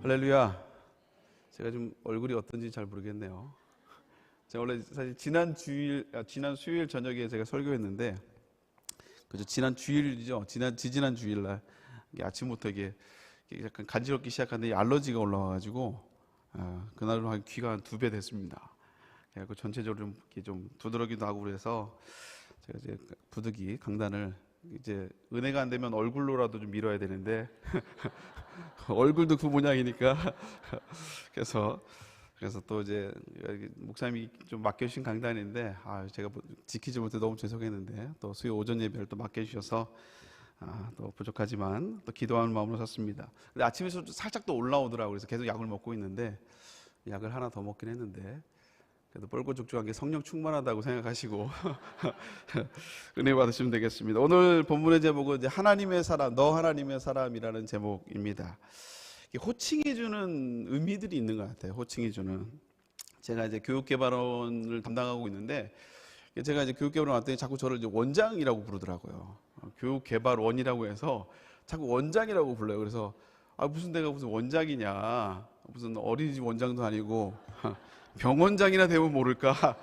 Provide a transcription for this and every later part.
할렐루야. 제가 좀 얼굴이 어떤지 잘 모르겠네요. 제가 원래 사실 지난 수요일 저녁에 제가 설교했는데, 그죠? 지난 주일이죠. 지지난 주일날 아침부터 이게 약간 간지럽기 시작하는데 알러지가 올라와가지고 그날로 한 귀가 한 2배 됐습니다. 그래서 전체적으로 좀 두드러기도 하고 그래서 제가 이제 부득이 강단을 이제 은혜가 안 되면 얼굴로라도 좀 밀어야 되는데 얼굴도 그 모양이니까 그래서 또 이제 목사님이 좀 맡겨주신 강단인데 제가 지키지 못해 너무 죄송했는데 또 수요 오전 예배를 또 맡겨주셔서 또 부족하지만 또 기도하는 마음으로 섰습니다. 근데 아침에 살짝 또 올라오더라고요. 그래서 계속 약을 먹고 있는데 약을 하나 더 먹긴 했는데 그래도 뻘고족족한 게 성령 충만하다고 생각하시고 은혜 받으시면 되겠습니다. 오늘 본문의 제목은 이제 하나님의 사람, 너 하나님의 사람이라는 제목입니다. 호칭해 주는 의미들이 있는 것 같아요. 호칭해 주는. 제가 이제 교육개발원을 담당하고 있는데 제가 이제 교육개발원 왔더니 자꾸 저를 이제 원장이라고 부르더라고요. 교육개발원이라고 해서 자꾸 원장이라고 불러요. 그래서 무슨 내가 무슨 원장이냐, 무슨 어린이집 원장도 아니고 병원장이나 되면 모를까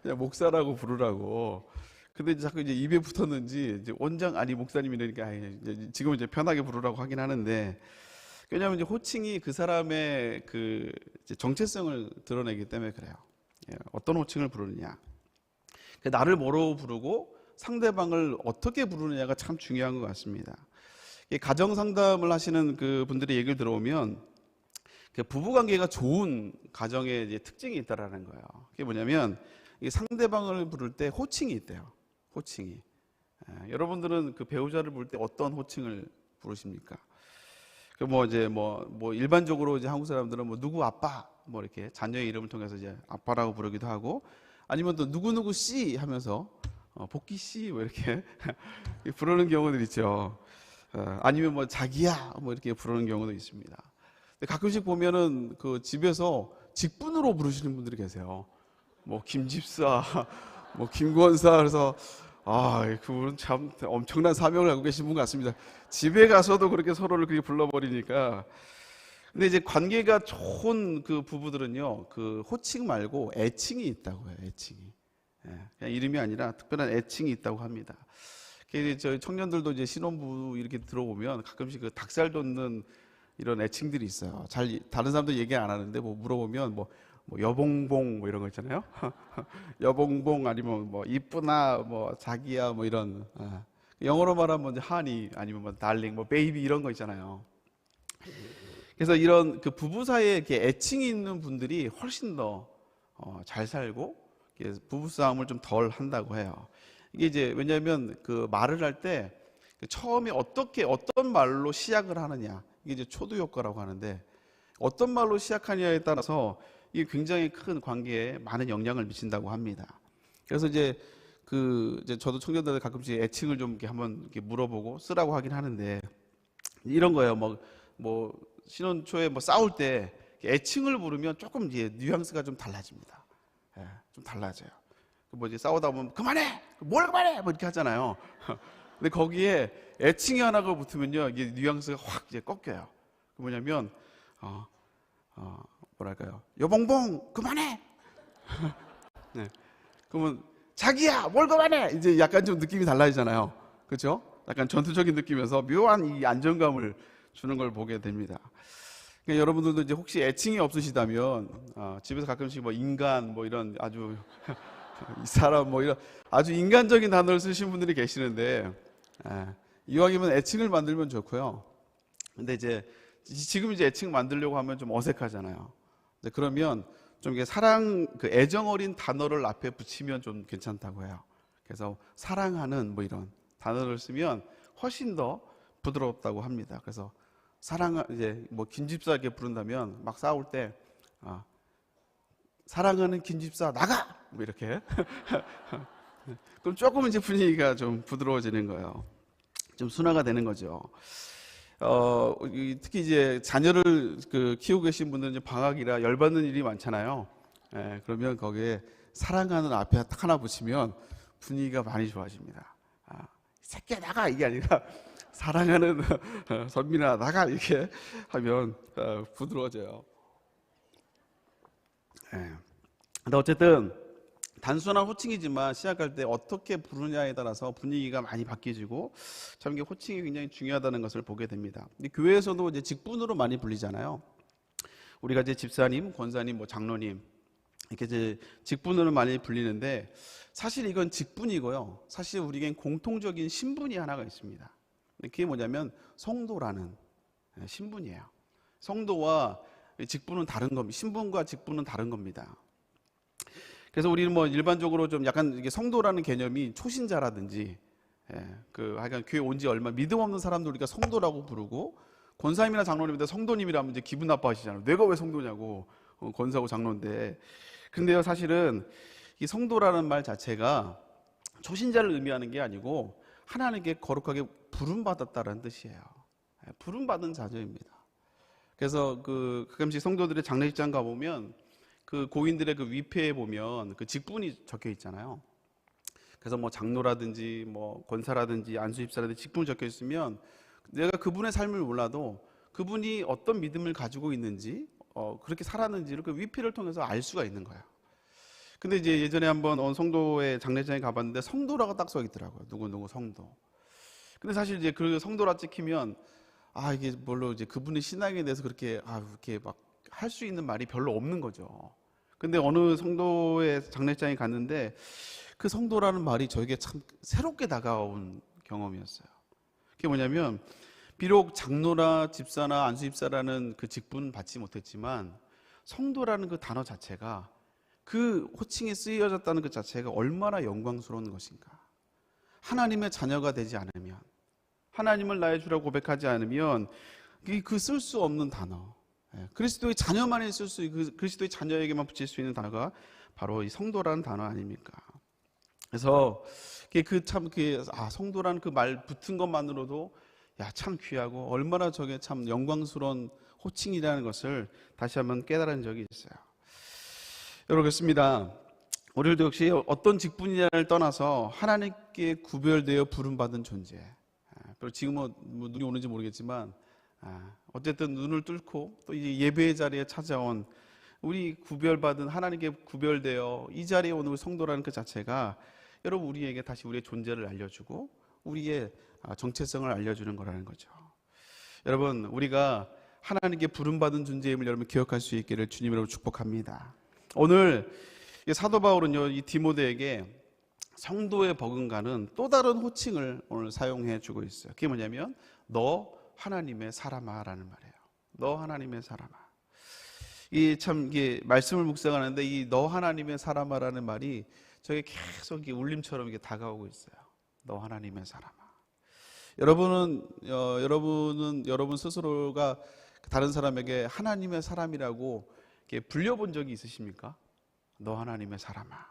그냥 목사라고 부르라고. 근데 자꾸 이제 입에 붙었는지 이제 원장 아니 목사님이라니까 지금 이제 편하게 부르라고 하긴 하는데, 왜냐하면 이제 호칭이 그 사람의 그 정체성을 드러내기 때문에 그래요. 어떤 호칭을 부르느냐, 나를 뭐로 부르고 상대방을 어떻게 부르느냐가 참 중요한 것 같습니다. 가정 상담을 하시는 그 분들의 얘기를 들어오면 부부관계가 좋은 가정의 이제 특징이 있다라는 거예요. 그게 뭐냐면 상대방을 부를 때 호칭이 있대요. 호칭이. 여러분들은 그 배우자를 부를 때 어떤 호칭을 부르십니까? 뭐 일반적으로 이제 한국 사람들은 뭐 누구 아빠 뭐 이렇게 자녀의 이름을 통해서 이제 아빠라고 부르기도 하고, 아니면 또 누구누구 씨 하면서 복귀 씨 뭐 이렇게 부르는 경우들 있죠. 아니면 뭐 자기야 뭐 이렇게 부르는 경우도 있습니다. 가끔씩 보면은 그 집에서 직분으로 부르시는 분들이 계세요. 뭐 김집사, 뭐 김권사. 그래서 그분은 참 엄청난 사명을 갖고 계신 분 같습니다. 집에 가서도 그렇게 서로를 그렇게 불러버리니까. 근데 이제 관계가 좋은 그 부부들은요, 그 호칭 말고 애칭이 있다고 해요. 애칭이. 그냥 이름이 아니라 특별한 애칭이 있다고 합니다. 저희 청년들도 이제 신혼부 이렇게 들어보면 가끔씩 그 닭살 돋는 이런 애칭들이 있어요. 다른 사람들 얘기 안 하는데 뭐 물어보면 뭐 여봉봉 뭐 이런 거 있잖아요. 여봉봉 아니면 뭐 이쁘나 뭐 자기야 뭐 이런. 영어로 말하면 이제 하니 아니면 뭐 달링 뭐 베이비 이런 거 있잖아요. 그래서 이런 그 부부 사이에 이렇게 애칭이 있는 분들이 훨씬 더 잘 살고 부부 싸움을 좀 덜 한다고 해요. 이게 이제 왜냐하면 그 말을 할 때 처음에 어떤 말로 시작을 하느냐, 이게 이제 초두 효과라고 하는데, 어떤 말로 시작하느냐에 따라서 이게 굉장히 큰 관계에 많은 영향을 미친다고 합니다. 그래서 이제 저도 청년들한테 가끔씩 애칭을 좀 이렇게 한번 이렇게 물어보고 쓰라고 하긴 하는데, 이런 거예요. 뭐 신혼 초에 뭐 싸울 때 애칭을 부르면 조금 이제 뉘앙스가 좀 달라집니다. 좀 달라져요. 뭐 이제 싸우다 보면 그만해, 뭘 그만해, 뭐 이렇게 하잖아요. 근데 거기에 애칭이 하나가 붙으면요, 이게 뉘앙스가 확 이제 꺾여요. 뭐냐면 뭐랄까요, 여봉봉 그만해. 네. 그러면 자기야 뭘 그만해, 이제 약간 좀 느낌이 달라지잖아요. 그렇죠? 약간 전투적인 느낌에서 묘한 이 안정감을 주는 걸 보게 됩니다. 그러니까 여러분들도 이제 혹시 애칭이 없으시다면 집에서 가끔씩 뭐 인간 뭐 이런 아주 이 사람 뭐 이런 아주 인간적인 단어를 쓰시는 분들이 계시는데, 이왕이면 애칭을 만들면 좋고요. 근데 이제 지금 이제 애칭 만들려고 하면 좀 어색하잖아요. 그러면 좀 이게 그 애정 어린 단어를 앞에 붙이면 좀 괜찮다고 해요. 그래서 사랑하는 뭐 이런 단어를 쓰면 훨씬 더 부드럽다고 합니다. 그래서 이제 뭐 김집사 이렇게 부른다면 막 싸울 때 사랑하는 김집사 나가! 뭐 이렇게. 그럼 조금 이제 분위기가 좀 부드러워지는 거예요. 좀 순화가 되는 거죠. 특히 이제 자녀를 키우고 계신 분들은 이제 방학이라 열받는 일이 많잖아요. 그러면 거기에 사랑하는 앞에 하나 붙이면 분위기가 많이 좋아집니다. 새끼야 나가! 이게 아니라 사랑하는 선민아 나가 이렇게 하면 부드러워져요. 예. 근데 어쨌든 단순한 호칭이지만 시작할 때 어떻게 부르냐에 따라서 분위기가 많이 바뀌어지고 참 이게 호칭이 굉장히 중요하다는 것을 보게 됩니다. 근데 교회에서도 이제 직분으로 많이 불리잖아요. 우리가 이제 집사님, 권사님, 뭐 장로님 이렇게 이제 직분으로 많이 불리는데 사실 이건 직분이고요. 사실 우리에겐 공통적인 신분이 하나가 있습니다. 그게 뭐냐면 성도라는 신분이에요. 성도와 직분은 다른 겁니다. 신분과 직분은 다른 겁니다. 그래서 우리는 뭐 일반적으로 좀 약간 이게 성도라는 개념이 초신자라든지 하여간 교회 온 지 얼마 믿음 없는 사람들 우리가 성도라고 부르고 권사님이나 장로님인데 성도님이라면 이제 기분 나빠하시잖아요. 내가 왜 성도냐고 권사고 장로인데. 근데요 사실은 이 성도라는 말 자체가 초신자를 의미하는 게 아니고 하나님께 거룩하게 부름받았다는 뜻이에요. 부름받은 자녀입니다. 그래서 가끔씩 성도들의 장례식장 가보면 그 고인들의 그 위패에 보면 그 직분이 적혀 있잖아요. 그래서 뭐 장로라든지 뭐 권사라든지 안수집사라든지 직분이 적혀 있으면 내가 그분의 삶을 몰라도 그분이 어떤 믿음을 가지고 있는지 그렇게 살았는지를 그 위패를 통해서 알 수가 있는 거예요. 근데 이제 예전에 한번 성도의 장례장에 가봤는데 성도라고 딱 써 있더라고요. 누구누구 성도. 근데 사실 이제 그 성도라 찍히면 이게 뭘로 이제 그분의 신앙에 대해서 그렇게 이렇게 막 할 수 있는 말이 별로 없는 거죠. 근데 어느 성도의 장례장에 갔는데 그 성도라는 말이 저에게 참 새롭게 다가온 경험이었어요. 그게 뭐냐면 비록 장로나 집사나 안수집사라는 그 직분 받지 못했지만 성도라는 그 단어 자체가 그 호칭이 쓰여졌다는 그 자체가 얼마나 영광스러운 것인가. 하나님의 자녀가 되지 않으면, 하나님을 나의 주라고 고백하지 않으면 그 쓸 수 없는 단어, 그리스도의 자녀만이 쓸 수 있는, 그리스도의 자녀에게만 붙일 수 있는 단어가 바로 이 성도라는 단어 아닙니까? 그래서 성도라는 그 말 붙은 것만으로도 참 귀하고 얼마나 저게 참 영광스러운 호칭이라는 것을 다시 한번 깨달은 적이 있어요. 여러분 그렇습니다. 우리도 역시 어떤 직분이냐를 떠나서 하나님께 구별되어 부름받은 존재. 지금은 눈이 오는지 모르겠지만 어쨌든 눈을 뚫고 또 이 예배의 자리에 찾아온 우리 구별받은 하나님께 구별되어 이 자리에 오는 성도라는 그 자체가 여러분 우리에게 다시 우리의 존재를 알려주고 우리의 정체성을 알려주는 거라는 거죠. 여러분 우리가 하나님께 부름받은 존재임을 여러분 기억할 수 있기를 주님으로 축복합니다. 오늘 사도 바울은요 이 디모데에게 성도에 버금가는 또 다른 호칭을 오늘 사용해 주고 있어요. 그게 뭐냐면 너 하나님의 사람아 라는 말이에요. 너 하나님의 사람아. 이게 말씀을 묵상하는데 이 너 하나님의 사람아 라는 말이 저게 계속 이렇게 울림처럼 이렇게 다가오고 있어요. 너 하나님의 사람아. 여러분 스스로가 다른 사람에게 하나님의 사람이라고 이렇게 불려본 적이 있으십니까? 너 하나님의 사람아.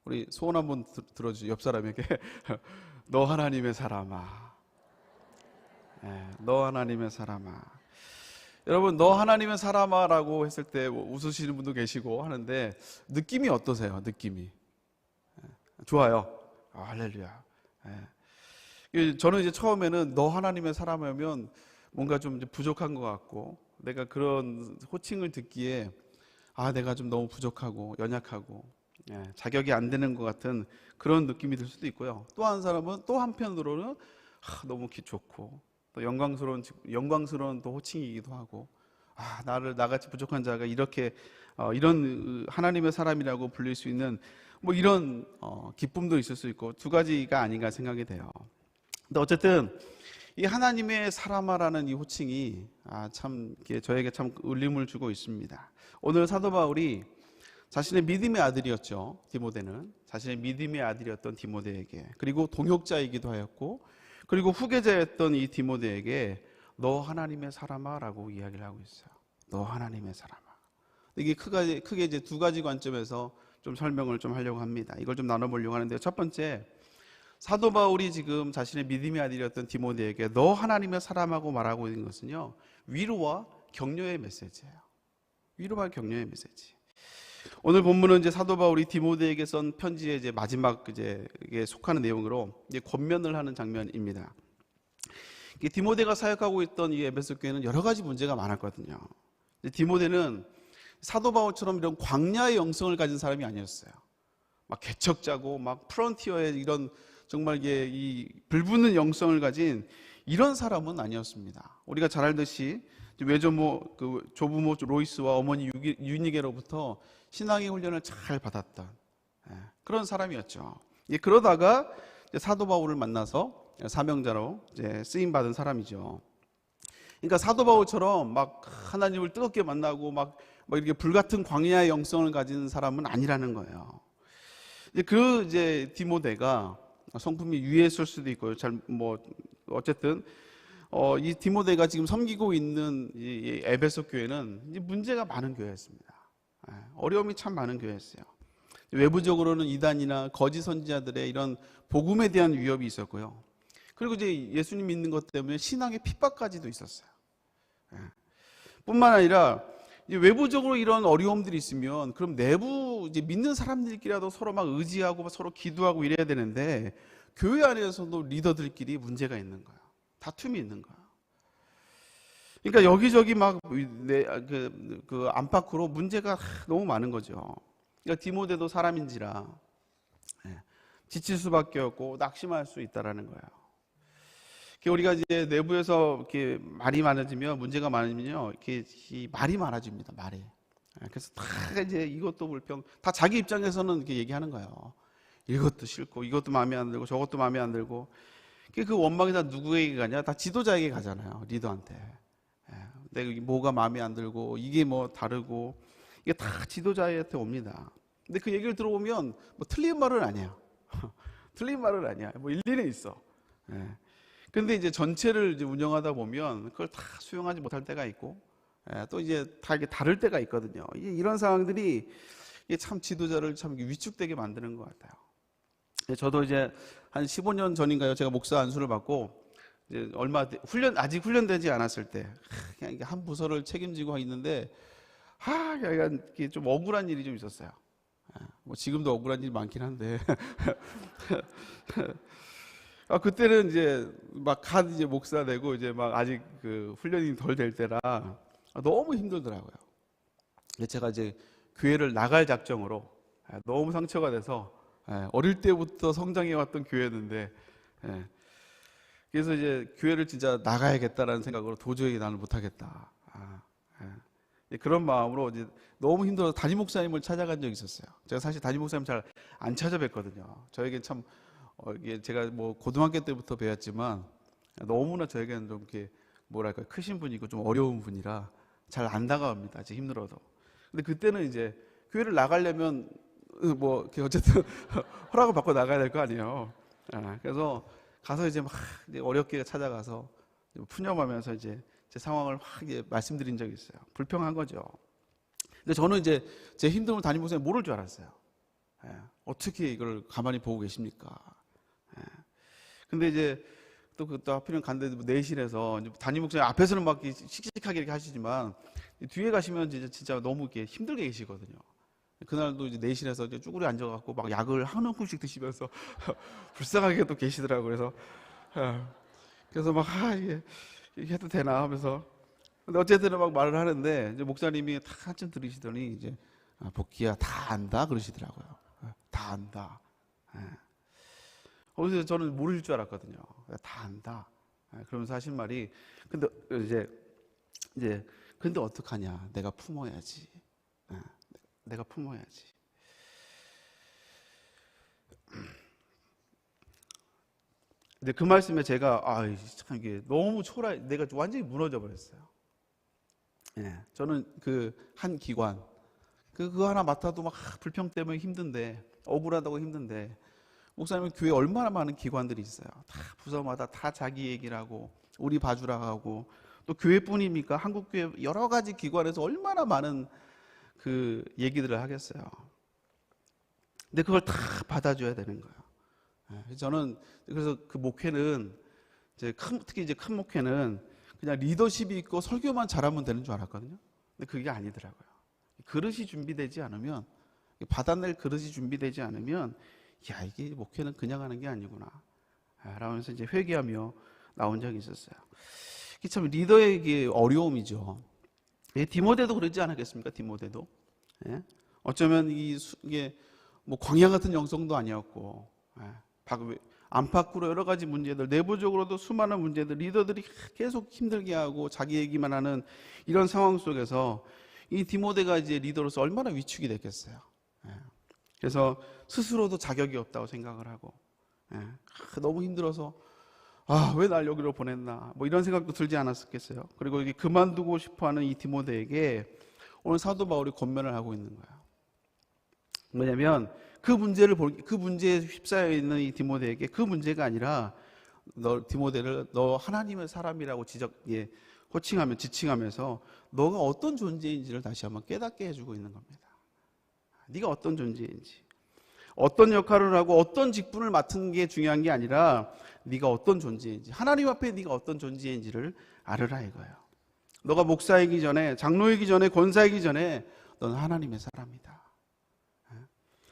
우리 소원 한번 들어주세요. 옆 사람에게 너 하나님의 사람아. 너 하나님의 사람아. 여러분 너 하나님의 사람아라고 했을 때 웃으시는 분도 계시고 하는데 느낌이 어떠세요? 느낌이 좋아요. 할렐루야. 저는 이제 처음에는 너 하나님의 사람이면 뭔가 좀 부족한 것 같고 내가 그런 호칭을 듣기에 내가 좀 너무 부족하고 연약하고 자격이 안 되는 것 같은 그런 느낌이 들 수도 있고요. 또 한 사람은 또 한편으로는 너무 좋고 또 영광스러운 또 호칭이기도 하고 나같이 부족한 자가 이렇게 이런 하나님의 사람이라고 불릴 수 있는 뭐 이런 기쁨도 있을 수 있고 두 가지가 아닌가 생각이 돼요. 근데 어쨌든 이 하나님의 사람아라는 이 호칭이 참 저에게 참 울림을 주고 있습니다. 오늘 사도 바울이 자신의 믿음의 아들이었죠. 디모데는 자신의 믿음의 아들이었던 디모데에게 그리고 동역자이기도 하였고 그리고 후계자였던 이 디모데에게 너 하나님의 사람아라고 이야기를 하고 있어요. 너 하나님의 사람아. 이게 크게 이제 두 가지 관점에서 좀 설명을 좀 하려고 합니다. 이걸 좀 나눠보려고 하는데요. 첫 번째, 사도 바울이 지금 자신의 믿음의 아들이었던 디모데에게 너 하나님의 사람하고 말하고 있는 것은요, 위로와 격려의 메시지예요. 위로와 격려의 메시지. 오늘 본문은 이제 사도 바울이 디모데에게 쓴 편지의 이제 마지막 이게 속하는 내용으로 이제 권면을 하는 장면입니다. 이 디모데가 사역하고 있던 이 에베소 교회는 여러 가지 문제가 많았거든요. 디모데는 사도 바울처럼 이런 광야의 영성을 가진 사람이 아니었어요. 막 개척자고 막 프론티어의 이런 정말 이 불붙는 영성을 가진 이런 사람은 아니었습니다. 우리가 잘 알듯이 외조모 조부모 로이스와 어머니 유니게로부터 신앙의 훈련을 잘 받았던 그런 사람이었죠. 그러다가 사도 바울을 만나서 사명자로 쓰임 받은 사람이죠. 그러니까 사도 바울처럼 막 하나님을 뜨겁게 만나고 막 이렇게 불같은 광야의 영성을 가진 사람은 아니라는 거예요. 디모데가 성품이 유했을 수도 있고요. 어쨌든 이 디모데가 지금 섬기고 있는 이 에베소 교회는 이제 문제가 많은 교회였습니다. 어려움이 참 많은 교회였어요. 외부적으로는 이단이나 거짓 선지자들의 이런 복음에 대한 위협이 있었고요. 그리고 이제 예수님 믿는 것 때문에 신앙의 핍박까지도 있었어요. 뿐만 아니라 이제 외부적으로 이런 어려움들이 있으면 그럼 내부 이제 믿는 사람들끼리라도 서로 막 의지하고 서로 기도하고 이래야 되는데 교회 안에서도 리더들끼리 문제가 있는 거야. 다툼이 있는 거야. 그러니까 여기저기 막 안팎으로 문제가 너무 많은 거죠. 그러니까 디모데도 사람인지라 지칠 수밖에 없고 낙심할 수 있다라는 거예요. 우리가 이제 내부에서 이렇게 말이 많아지면 문제가 많으면요, 이렇게 말이 많아집니다. 말이. 그래서 다 이제 이것도 불평, 다 자기 입장에서는 이렇게 얘기하는 거예요. 이것도 싫고, 이것도 마음에 안 들고, 저것도 마음에 안 들고. 그 원망이 다 누구에게 가냐? 다 지도자에게 가잖아요. 리더한테. 내가 뭐가 마음에 안 들고, 이게 뭐 다르고, 이게 다 지도자한테 옵니다. 근데 그 얘기를 들어보면 뭐 틀린 말은 아니야. 틀린 말은 아니야. 뭐 일리는 있어. 근데 이제 전체를 이제 운영하다 보면 그걸 다 수용하지 못할 때가 있고, 또 이제 다 이게 다를 때가 있거든요. 이런 상황들이 참 지도자를 참 위축되게 만드는 것 같아요. 저도 이제 한 15년 전인가요? 제가 목사 안수를 받고, 이제 아직 훈련되지 않았을 때, 그냥 한 부서를 책임지고 있는데, 약간 좀 억울한 일이 좀 있었어요. 뭐 지금도 억울한 일이 많긴 한데. 그때는 이제 이제 목사 되고 이제 막 아직 그 훈련이 덜 될 때라 너무 힘들더라고요. 제가 이제 교회를 나갈 작정으로 너무 상처가 돼서 어릴 때부터 성장해 왔던 교회였는데 그래서 이제 교회를 진짜 나가야겠다라는 생각으로 도저히 나는 못하겠다. 그런 마음으로 이제 너무 힘들어서 담임 목사님을 찾아간 적이 있었어요. 제가 사실 담임 목사님 잘 안 찾아뵀거든요. 저에게 참 제가 뭐 고등학교 때부터 배웠지만 너무나 저에게는 좀 이렇게 뭐랄까 크신 분이고 좀 어려운 분이라 잘 안 다가옵니다. 아직 힘들어도. 근데 그때는 이제 교회를 나가려면 뭐 어쨌든 허락을 받고 나가야 될 거 아니에요. 그래서 가서 이제 막 어렵게 찾아가서 푸념하면서 이제 제 상황을 확 말씀드린 적이 있어요. 불평한 거죠. 근데 저는 이제 제 힘듦을 담임 목사님 모를 줄 알았어요. 어떻게 이걸 가만히 보고 계십니까? 근데 이제 또 하필이면 간데 내실에서 담임 목사님 앞에서는 막 씩씩하게 이렇게 하시지만 뒤에 가시면 진짜 너무 이렇게 힘들게 계시거든요. 그날도 이제 내실에서 이제 쭈그려 앉아갖고 막 약을 한 움큼씩 드시면서 불쌍하게 또 계시더라고요. 그래서 막 이게 해도 되나 하면서 근데 어쨌든 막 말을 하는데 이제 목사님이 다 한참 들으시더니 이제 복귀야 다 안다 그러시더라고요. 다 안다. 그래서 저는 모를 줄 알았거든요. 다 안다. 그러면서 하신 말이 근데 근데 어떡하냐? 내가 품어야지. 내가 품어야지. 근데 그 말씀에 제가 참 이게 너무 내가 완전히 무너져 버렸어요. 저는 그 한 기관 그거 하나 맡아도 막 불평 때문에 힘든데 억울하다고 힘든데 목사님은 교회 얼마나 많은 기관들이 있어요. 다 부서마다 다 자기 얘기를 하고 우리 봐주라 하고 또 교회뿐입니까? 한국교회 여러 가지 기관에서 얼마나 많은 그 얘기들을 하겠어요. 근데 그걸 다 받아줘야 되는 거예요. 저는 그래서 그 목회는 특히 이제 큰 목회는 그냥 리더십이 있고 설교만 잘하면 되는 줄 알았거든요. 근데 그게 아니더라고요. 그릇이 준비되지 않으면 받아낼 그릇이 준비되지 않으면 이게 목회는 그냥 하는 게 아니구나 라면서 이제 회개하며 나온 적이 있었어요. 이게 참 리더에게 어려움이죠. 디모데도 그러지 않았겠습니까? 디모데도. 예? 어쩌면 이게 뭐 광야 같은 영성도 아니었고, 안팎으로 여러 가지 문제들, 내부적으로도 수많은 문제들, 리더들이 계속 힘들게 하고 자기 얘기만 하는 이런 상황 속에서 이 디모데가 이제 리더로서 얼마나 위축이 됐겠어요. 그래서 스스로도 자격이 없다고 생각을 하고, 너무 힘들어서 왜 날 여기로 보냈나, 뭐 이런 생각도 들지 않았겠어요. 그리고 이게 그만두고 싶어하는 이 디모데에게 오늘 사도 바울이 권면을 하고 있는 거예요. 뭐냐면 그 문제에 휩싸여 있는 이 디모데에게 그 문제가 아니라 디모데를 너 하나님의 사람이라고 지칭하면서 너가 어떤 존재인지를 다시 한번 깨닫게 해주고 있는 겁니다. 네가 어떤 존재인지, 어떤 역할을 하고 어떤 직분을 맡은 게 중요한 게 아니라 네가 어떤 존재인지, 하나님 앞에 네가 어떤 존재인지를 알으라 이거예요. 너가 목사이기 전에, 장로이기 전에, 권사이기 전에 너는 하나님의 사람이다.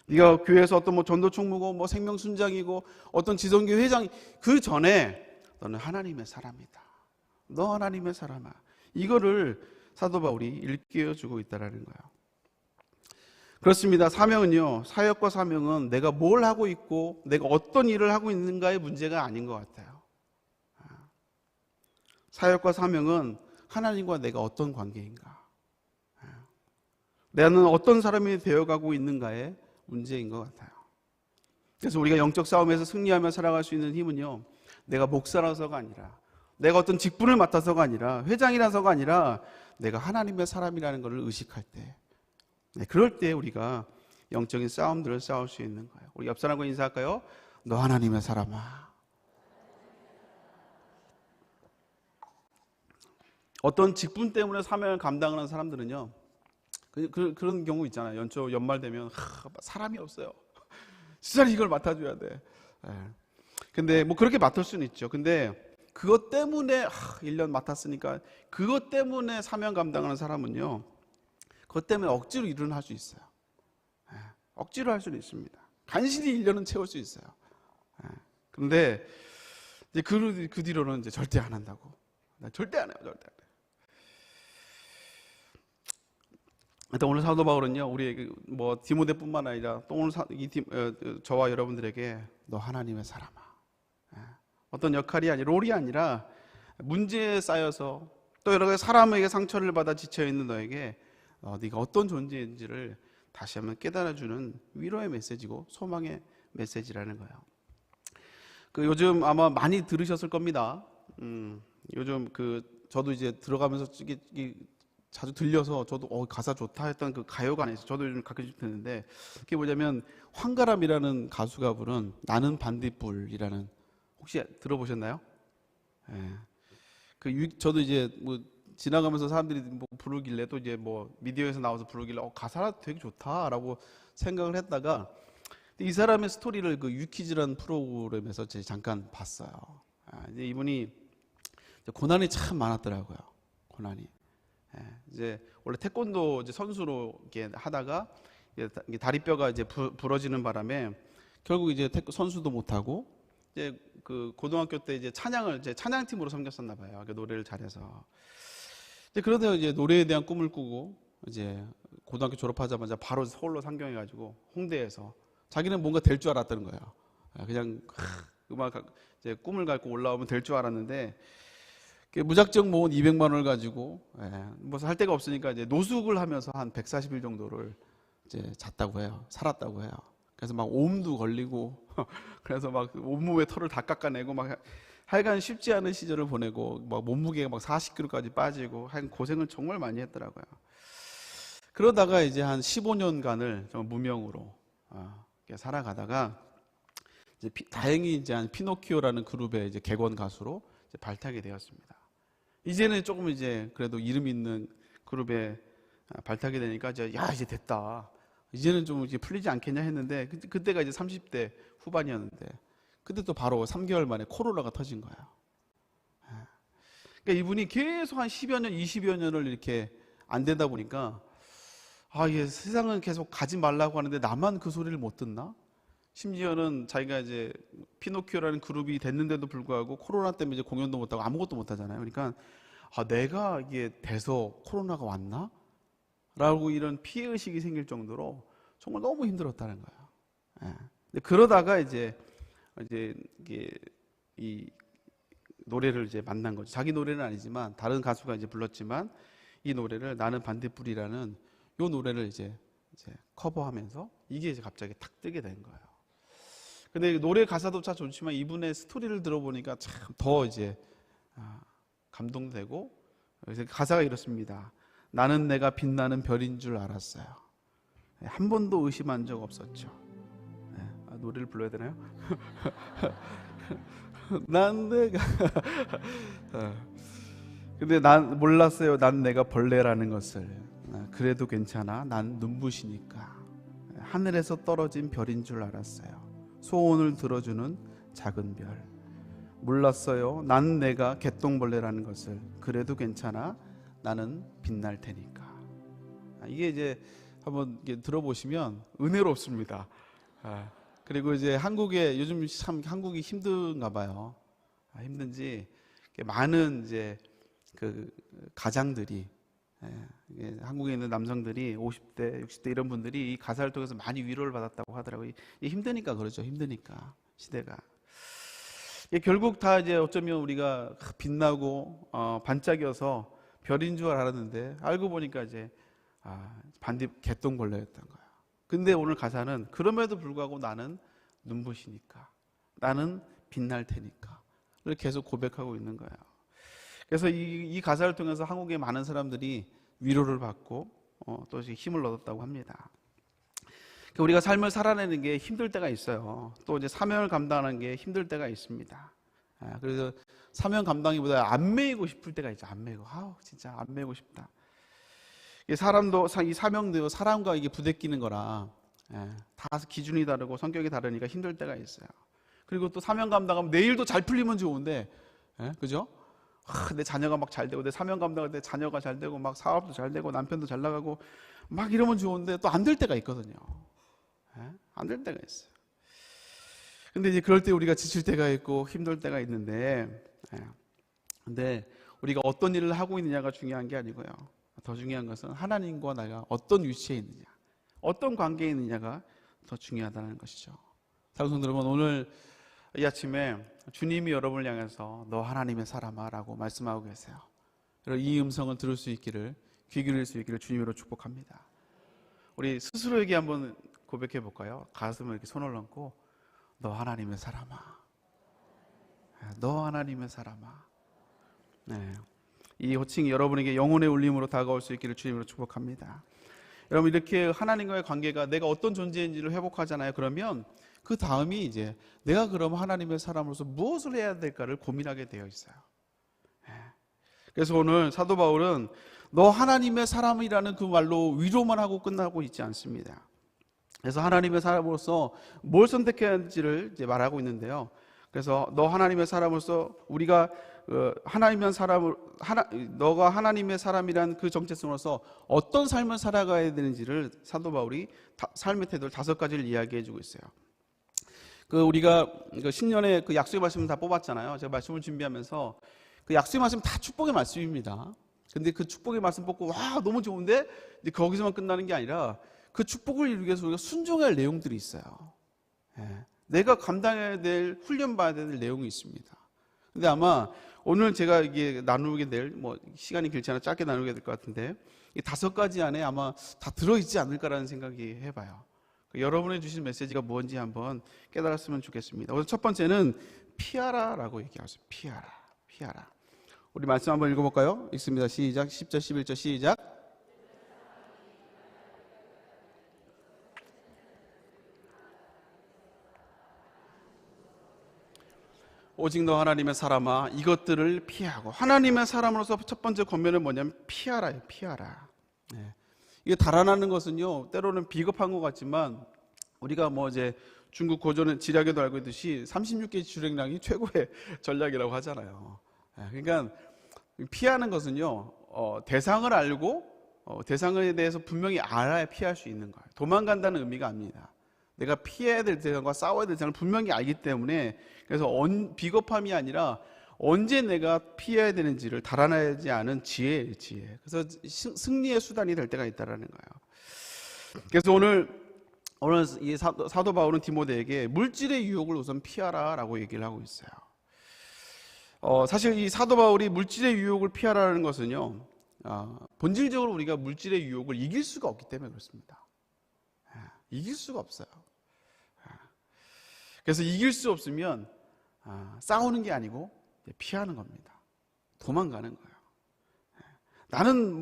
네가 교회에서 어떤 뭐 전도총무고 뭐 생명순장이고 어떤 지성교 회장, 그 전에 너는 하나님의 사람이다. 너 하나님의 사람아. 이거를 사도 바울이 일깨워주고 있다라는 거예요. 그렇습니다. 사명은요, 사역과 사명은 내가 뭘 하고 있고 내가 어떤 일을 하고 있는가의 문제가 아닌 것 같아요. 사역과 사명은 하나님과 내가 어떤 관계인가, 나는 어떤 사람이 되어가고 있는가의 문제인 것 같아요. 그래서 우리가 영적 싸움에서 승리하며 살아갈 수 있는 힘은요, 내가 목사라서가 아니라, 내가 어떤 직분을 맡아서가 아니라, 회장이라서가 아니라 내가 하나님의 사람이라는 것을 의식할 때, 그럴 때 우리가 영적인 싸움들을 싸울 수 있는 거예요. 우리 옆 사람과 인사할까요? 너 하나님의 사람아. 어떤 직분 때문에 사명을 감당하는 사람들은요, 그런 경우 있잖아요. 연말 되면 사람이 없어요. 진짜 이걸 맡아줘야 돼. 근데 뭐 그렇게 맡을 수는 있죠. 근데 그것 때문에 1년 맡았으니까 그것 때문에 사명 감당하는 사람은요, 그것 때문에 억지로 일을 할 수 있어요. 억지로 할 수는 있습니다. 간신히 1년은 채울 수 있어요. 그런데 이제 그 뒤로는 이제 절대 안 한다고. 절대 안 해요. 절대 안 해요. 일단 오늘 사도 바울은요, 우리에게 뭐 디모데뿐만 아니라 또 오늘 저와 여러분들에게 너 하나님의 사람아. 어떤 역할이 아니라, 롤이 아니라 문제에 쌓여서 또 여러 가지 사람에게 상처를 받아 지쳐 있는 너에게 네가 어떤 존재인지를 다시 한번 깨달아주는 위로의 메시지고 소망의 메시지라는 거예요. 요즘 아마 많이 들으셨을 겁니다. 요즘 저도 이제 들어가면서 자주 들려서 저도 가사 좋다 했던 그 가요가 안에서 저도 요즘 가끔씩 듣는데, 그게 뭐냐면 황가람이라는 가수가 부른 나는 반딧불이라는, 혹시 들어보셨나요? 저도 이제 뭐 지나가면서 사람들이 뭐 부르길래, 또 이제 뭐 미디어에서 나와서 부르길래 가사가 되게 좋다라고 생각을 했다가 이 사람의 스토리를 유퀴즈라는 프로그램에서 제가 잠깐 봤어요. 이제 이분이 고난이 참 많았더라고요. 고난이. 이제 원래 태권도 이제 선수로 이렇게 하다가 다리뼈가 이제 부러지는 바람에 결국 이제 선수도 못 하고, 이제 고등학교 때 이제 찬양팀으로 섬겼었나 봐요. 노래를 잘해서. 그러다가 이제 노래에 대한 꿈을 꾸고 이제 고등학교 졸업하자마자 바로 서울로 상경해가지고 홍대에서 자기는 뭔가 될 줄 알았다는 거예요. 그냥 음악 이제 꿈을 갖고 올라오면 될 줄 알았는데, 무작정 모은 200만 원을 가지고 뭐 할 데가 없으니까 이제 노숙을 하면서 한 140일 정도를 이제 잤다고 해요. 살았다고 해요. 그래서 막 옴도 걸리고 그래서 막 온몸에 털을 다 깎아내고 막 하여간 쉽지 않은 시절을 보내고, 막 몸무게가 막 40kg까지 빠지고 하여간 고생을 정말 많이 했더라고요. 그러다가 이제 한 15년간을 정말 무명으로 살아가다가 이제 다행히 이제 한 피노키오라는 그룹의 이제 객원 가수로 이제 발탁이 되었습니다. 이제는 조금 이제 그래도 이름 있는 그룹에 발탁이 되니까 이제 됐다. 이제는 좀 이제 풀리지 않겠냐 했는데, 그때가 이제 30대 후반이었는데, 그때 또 바로 3개월 만에 코로나가 터진 거예요. 그러니까 이분이 계속 한 10여 년, 20여 년을 이렇게 안 되다 보니까, 세상은 계속 가지 말라고 하는데 나만 그 소리를 못 듣나? 심지어는 자기가 이제 피노키오라는 그룹이 됐는데도 불구하고 코로나 때문에 이제 공연도 못하고 아무것도 못하잖아요. 그러니까 내가 이게 돼서 코로나가 왔나? 라고 이런 피해의식이 생길 정도로 정말 너무 힘들었다는 거예요. 예. 근데 그러다가 이제 이게 이 노래를 이제 만난 거죠. 자기 노래는 아니지만 다른 가수가 이제 불렀지만 이 노래를 나는 반딧불이라는 이 노래를 이제 커버하면서 이게 이제 갑자기 탁 뜨게 된 거예요. 근데 노래 가사도 참 좋지만 이분의 스토리를 들어보니까 참 더 이제 감동되고, 그래서 가사가 이렇습니다. 나는 내가 빛나는 별인 줄 알았어요. 한 번도 의심한 적 없었죠. 노래를 불러야 되나요? 난 내가 근데 난 몰랐어요. 난 내가 벌레라는 것을. 그래도 괜찮아. 난 눈부시니까. 하늘에서 떨어진 별인 줄 알았어요. 소원을 들어주는 작은 별. 몰랐어요. 난 내가 개똥벌레라는 것을. 그래도 괜찮아. 나는 빛날 테니까. 이게 이제 한번 들어보시면 은혜롭습니다. 그리고 이제 한국에 요즘 참 한국이 힘든가 봐요. 힘든지 많은 이제 그 가장들이, 한국에 있는 남성들이 50대, 60대 이런 분들이 이 가사를 통해서 많이 위로를 받았다고 하더라고요. 힘드니까 그러죠. 힘드니까 시대가. 결국 다 이제 어쩌면 우리가 빛나고 반짝여서 별인 줄 알았는데 알고 보니까 이제 개똥벌레였던 거예요. 근데 오늘 가사는 그럼에도 불구하고 나는 눈부시니까, 나는 빛날 테니까 를 계속 고백하고 있는 거예요. 그래서 이 가사를 통해서 한국의 많은 사람들이 위로를 받고 또 힘을 얻었다고 합니다. 우리가 삶을 살아내는 게 힘들 때가 있어요. 또 이제 사명을 감당하는 게 힘들 때가 있습니다. 그래서 사명 감당이보다 안 매이고 싶을 때가 있죠. 안 매이고, 진짜 안 매이고 싶다. 이 사명도 사람과 이게 부대끼는 거라 다 기준이 다르고 성격이 다르니까 힘들 때가 있어요. 그리고 또 사명 감당하면 내일도 잘 풀리면 좋은데, 그죠? 내 자녀가 막 잘 되고, 내 사명 감당할 때 자녀가 잘 되고, 막 사업도 잘 되고, 남편도 잘 나가고, 막 이러면 좋은데 또 안 될 때가 있거든요. 안 될 때가 있어요. 근데 이제 그럴 때 우리가 지칠 때가 있고 힘들 때가 있는데, 근데 우리가 어떤 일을 하고 있느냐가 중요한 게 아니고요. 더 중요한 것은 하나님과 내가 어떤 위치에 있느냐, 어떤 관계에 있느냐가 더 중요하다는 것이죠. 사랑하는 여러분, 오늘 이 아침에 주님이 여러분을 향해서 너 하나님의 사람아 라고 말씀하고 계세요. 이 음성을 들을 수 있기를, 귀 기울일 수 있기를 주님으로 축복합니다. 우리 스스로에게 한번 고백해 볼까요? 가슴에 이렇게 손을 얹고 너 하나님의 사람아, 너 하나님의 사람아. 이 호칭이 여러분에게 영혼의 울림으로 다가올 수 있기를 주님으로 축복합니다. 여러분, 이렇게 하나님과의 관계가 내가 어떤 존재인지를 회복하잖아요. 그러면 그 다음이 이제 내가 그럼 하나님의 사람으로서 무엇을 해야 될까를 고민하게 되어 있어요. 그래서 오늘 사도 바울은 너 하나님의 사람이라는 그 말로 위로만 하고 끝나고 있지 않습니다. 그래서 하나님의 사람으로서 뭘 선택해야 할지를 이제 말하고 있는데요. 그래서 너 하나님의 사람으로서 우리가 너가 하나님의 사람이란 그 정체성으로서 어떤 삶을 살아가야 되는지를 사도 바울이 삶의 태도를 5가지를 이야기해 주고 있어요. 우리가 신년에 그 약속의 말씀을 다 뽑았잖아요. 제가 말씀을 준비하면서 그 약속의 말씀 다 축복의 말씀입니다. 근데 그 축복의 말씀 뽑고 와 너무 좋은데 거기서만 끝나는 게 아니라 그 축복을 이루기 위해서 우리가 순종해야 할 내용들이 있어요. 내가 감당해야 될, 훈련받아야 될 내용이 있습니다. 근데 아마 오늘 제가 이게 나누게 될, 시간이 길지 않아 짧게 나누게 될 것 같은데 이 5가지 안에 아마 다 들어있지 않을까라는 생각이 해봐요. 여러분이 주신 메시지가 뭔지 한번 깨달았으면 좋겠습니다. 오늘 첫 번째는 피하라라고 얘기하세요. 피하라. 우리 말씀 한번 읽어볼까요? 읽습니다. 시작. 10절 11절 시작. 오직 너 하나님의 사람아 이것들을 피하고. 하나님의 사람으로서 첫 번째 권면은 뭐냐면 피하라예요. 피하라. 이게 달아나는 것은요, 때로는 비겁한 것 같지만 우리가 이제 중국 고전 지략에도 알고 있듯이 36개 주력량이 최고의 전략이라고 하잖아요. 그러니까 피하는 것은요, 대상을 알고 대상에 대해서 분명히 알아야 피할 수 있는 거예요. 도망간다는 의미가 아닙니다. 내가 피해야 될 대상과 싸워야 될 대상을 분명히 알기 때문에, 그래서 비겁함이 아니라 언제 내가 피해야 되는지를 달아나지 않은 지혜예요, 지혜. 그래서 승리의 수단이 될 때가 있다라는 거예요. 그래서 오늘 이 사도 바울은 디모데에게 물질의 유혹을 우선 피하라라고 얘기를 하고 있어요. 사실 이 사도 바울이 물질의 유혹을 피하라는 것은요, 본질적으로 우리가 물질의 유혹을 이길 수가 없기 때문에 그렇습니다. 이길 수가 없어요. 그래서 이길 수 없으면 싸우는 게 아니고 피하는 겁니다. 도망가는 거예요. 나는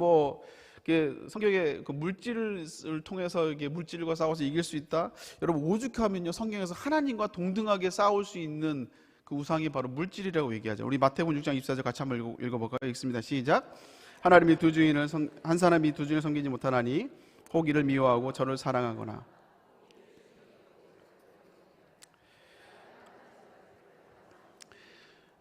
성경에 그 물질을 통해서 물질과 싸워서 이길 수 있다. 여러분, 오죽하면요, 성경에서 하나님과 동등하게 싸울 수 있는 그 우상이 바로 물질이라고 얘기하죠. 우리 마태복음 6장 24절 같이 한번 읽어볼까요? 읽습니다. 시작. 하나님이 한 사람이 두 주인을 섬기지 못하나니 혹 이를 미워하고 저를 사랑하거나.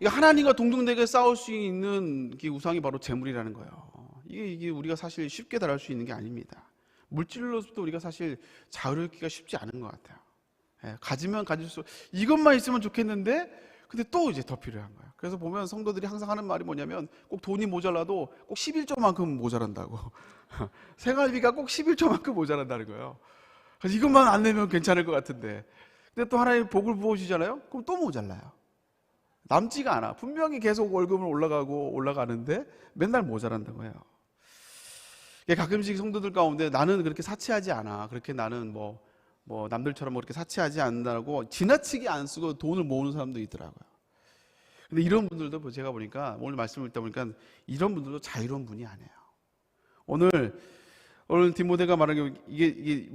하나님과 동등되게 싸울 수 있는 그 우상이 바로 재물이라는 거예요. 이게 우리가 사실 쉽게 다룰 수 있는 게 아닙니다. 물질로서도 우리가 사실 자유롭기가 쉽지 않은 것 같아요. 가지면 가질수록 이것만 있으면 좋겠는데, 근데 또 이제 더 필요한 거예요. 그래서 보면 성도들이 항상 하는 말이 뭐냐면, 꼭 돈이 모자라도 꼭 11조만큼 모자란다고. 생활비가 꼭 11조만큼 모자란다는 거예요. 그래서 이것만 안 내면 괜찮을 것 같은데, 근데 또 하나님 복을 부어주시잖아요? 그럼 또 모자라요. 남지가 않아. 분명히 계속 월급은 올라가는데 맨날 모자란다고 해요. 가끔씩 성도들 가운데 나는 그렇게 사치하지 않아. 그렇게 나는 남들처럼 그렇게 사치하지 않는다고 지나치게 안 쓰고 돈을 모으는 사람도 있더라고요. 근데 이런 분들도 제가 보니까, 오늘 말씀을 듣다 보니까 이런 분들도 자유로운 분이 아니에요. 오늘 디모데가 말한 게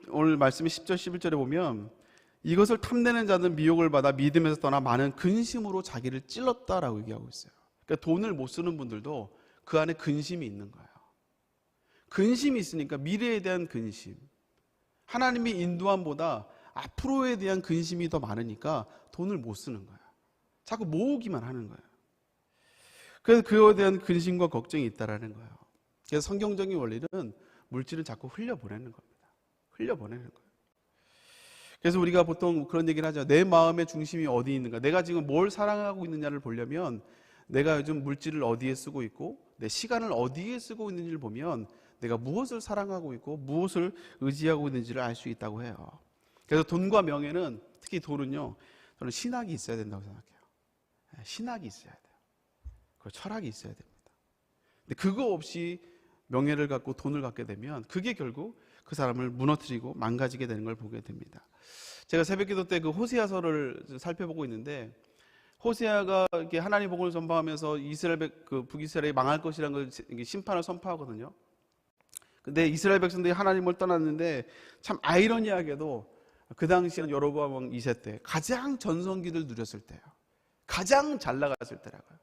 오늘 말씀이 10절 11절에 보면, 이것을 탐내는 자는 미혹을 받아 믿음에서 떠나 많은 근심으로 자기를 찔렀다라고 얘기하고 있어요. 그러니까 돈을 못 쓰는 분들도 그 안에 근심이 있는 거예요. 근심이 있으니까 미래에 대한 근심, 하나님의 인도함보다 앞으로에 대한 근심이 더 많으니까 돈을 못 쓰는 거예요. 자꾸 모으기만 하는 거예요. 그래서 그에 대한 근심과 걱정이 있다라는 거예요. 그래서 성경적인 원리는 물질을 자꾸 흘려보내는 겁니다. 흘려보내는 거예요. 그래서 우리가 보통 그런 얘기를 하죠. 내 마음의 중심이 어디 있는가? 내가 지금 뭘 사랑하고 있느냐를 보려면, 내가 요즘 물질을 어디에 쓰고 있고 내 시간을 어디에 쓰고 있는지를 보면 내가 무엇을 사랑하고 있고 무엇을 의지하고 있는지를 알 수 있다고 해요. 그래서 돈과 명예는, 특히 돈은요, 저는 신학이 있어야 된다고 생각해요. 신학이 있어야 돼요. 그리고 철학이 있어야 됩니다. 근데 그거 없이 명예를 갖고 돈을 갖게 되면 그게 결국 그 사람을 무너뜨리고 망가지게 되는 걸 보게 됩니다. 제가 새벽기도 때 그 호세아서를 살펴보고 있는데, 호세아가 이렇게 하나님 복음을 전파하면서 북이스라엘이 망할 것이라는 걸 심판을 선포하거든요. 근데 이스라엘 백성들이 하나님을 떠났는데, 참 아이러니하게도 그 당시에는 여로보암 왕 2세 때 가장 전성기를 누렸을 때예요. 가장 잘 나갔을 때라고요.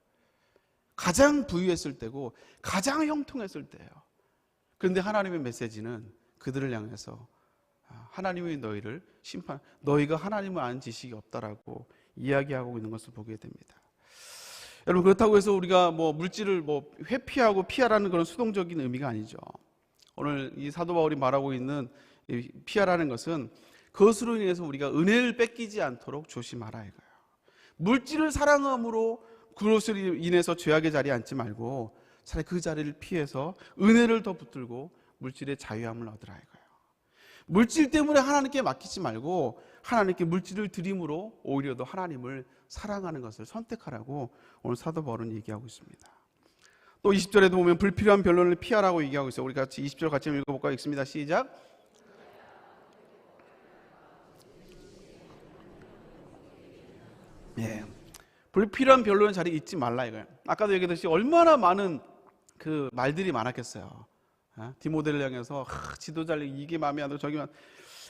가장 부유했을 때고 가장 형통했을 때예요. 그런데 하나님의 메시지는 그들을 향해서 하나님이 너희를 너희가 하나님을 아는 지식이 없다라고 이야기하고 있는 것을 보게 됩니다. 여러분, 그렇다고 해서 우리가 물질을 회피하고 피하라는 그런 수동적인 의미가 아니죠. 오늘 이 사도 바울이 말하고 있는 피하라는 것은, 그것으로 인해서 우리가 은혜를 뺏기지 않도록 조심하라 이거예요. 물질을 사랑함으로 그것으로 인해서 죄악의 자리에 앉지 말고 차라리 그 자리를 피해서 은혜를 더 붙들고 물질의 자유함을 얻으라 이거예요. 물질 때문에 하나님께 맡기지 말고 하나님께 물질을 드림으로 오히려 더 하나님을 사랑하는 것을 선택하라고 오늘 사도 바울은 얘기하고 있습니다. 또 20절에도 보면 불필요한 변론을 피하라고 얘기하고 있어요. 우리 같이 20절 같이 읽어볼까요? 읽습니다. 시작. 불필요한 변론의 자리에 있지 말라 이거예요. 아까도 얘기했듯이 얼마나 많은 그 말들이 많았겠어요. 디모데를 향해서 지도자를 이게 마음에 안 들어 저기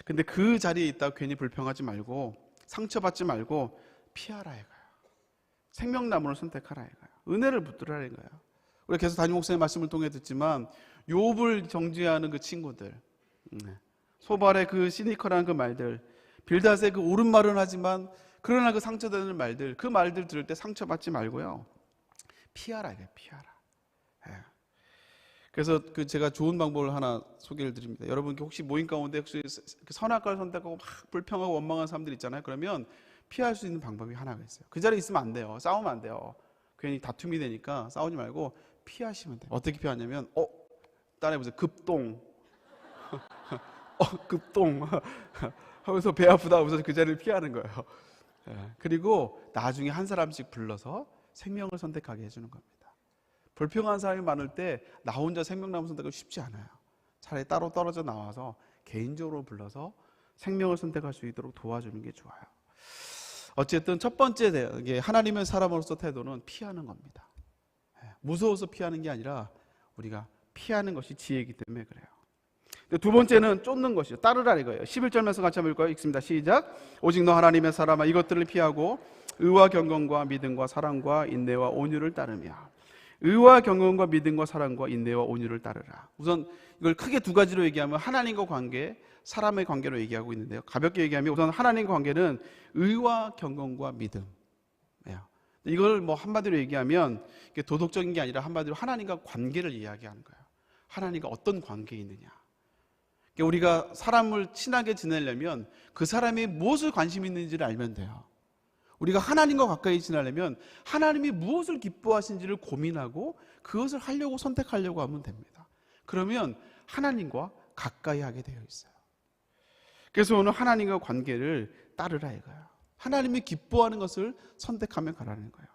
근데 그 자리에 있다가 괜히 불평하지 말고 상처받지 말고 피하라 이거예요. 생명나무를 선택하라 이거예요. 은혜를 붙들으라 이거예요. 우리 계속 담임 목사님 말씀을 통해 듣지만, 욥을 정죄하는 그 친구들, 소발의 그 시니컬한 그 말들, 빌닷의 그 옳은 말은 하지만 그러나 그 상처되는 말들, 그 말들 들을 때 상처받지 말고요, 피하라 이거예요. 피하라. 그래서 제가 좋은 방법을 하나 소개를 드립니다. 여러분 혹시 모임 가운데 혹시 선악과를 선택하고 막 불평하고 원망하는 사람들 있잖아요. 그러면 피할 수 있는 방법이 하나가 있어요. 그 자리에 있으면 안 돼요. 싸우면 안 돼요. 괜히 다툼이 되니까 싸우지 말고 피하시면 돼요. 어떻게 피하냐면 따라해보세요. 급동. 급동. 하면서 배 아프다 하면서 그 자리를 피하는 거예요. 그리고 나중에 한 사람씩 불러서 생명을 선택하게 해주는 겁니다. 불평한 사람이 많을 때 나 혼자 생명나무 선택은 쉽지 않아요. 차라리 따로 떨어져 나와서 개인적으로 불러서 생명을 선택할 수 있도록 도와주는 게 좋아요. 어쨌든 첫 번째 하나님의 사람으로서 태도는 피하는 겁니다. 무서워서 피하는 게 아니라 우리가 피하는 것이 지혜이기 때문에 그래요. 두 번째는 쫓는 것이죠. 따르라 이거예요. 11절 말씀 같이 한번 읽을까요? 읽습니다. 시작. 오직 너 하나님의 사람아 이것들을 피하고 의와 경건과 믿음과 사랑과 인내와 온유를 따르며. 의와 경건과 믿음과 사랑과 인내와 온유를 따르라. 우선 이걸 크게 두 가지로 얘기하면 하나님과 관계, 사람의 관계로 얘기하고 있는데요. 가볍게 얘기하면 우선 하나님과 관계는 의와 경건과 믿음이에요. 이걸 뭐 한마디로 얘기하면 도덕적인 게 아니라 한마디로 하나님과 관계를 이야기하는 거예요. 하나님과 어떤 관계에 있느냐. 우리가 사람을 친하게 지내려면 그 사람이 무엇을 관심 있는지를 알면 돼요. 우리가 하나님과 가까이 지내려면 하나님이 무엇을 기뻐하신지를 고민하고 그것을 하려고 선택하려고 하면 됩니다. 그러면 하나님과 가까이 하게 되어 있어요. 그래서 오늘 하나님과 관계를 따르라 이거예요. 하나님이 기뻐하는 것을 선택하면 가라는 거예요.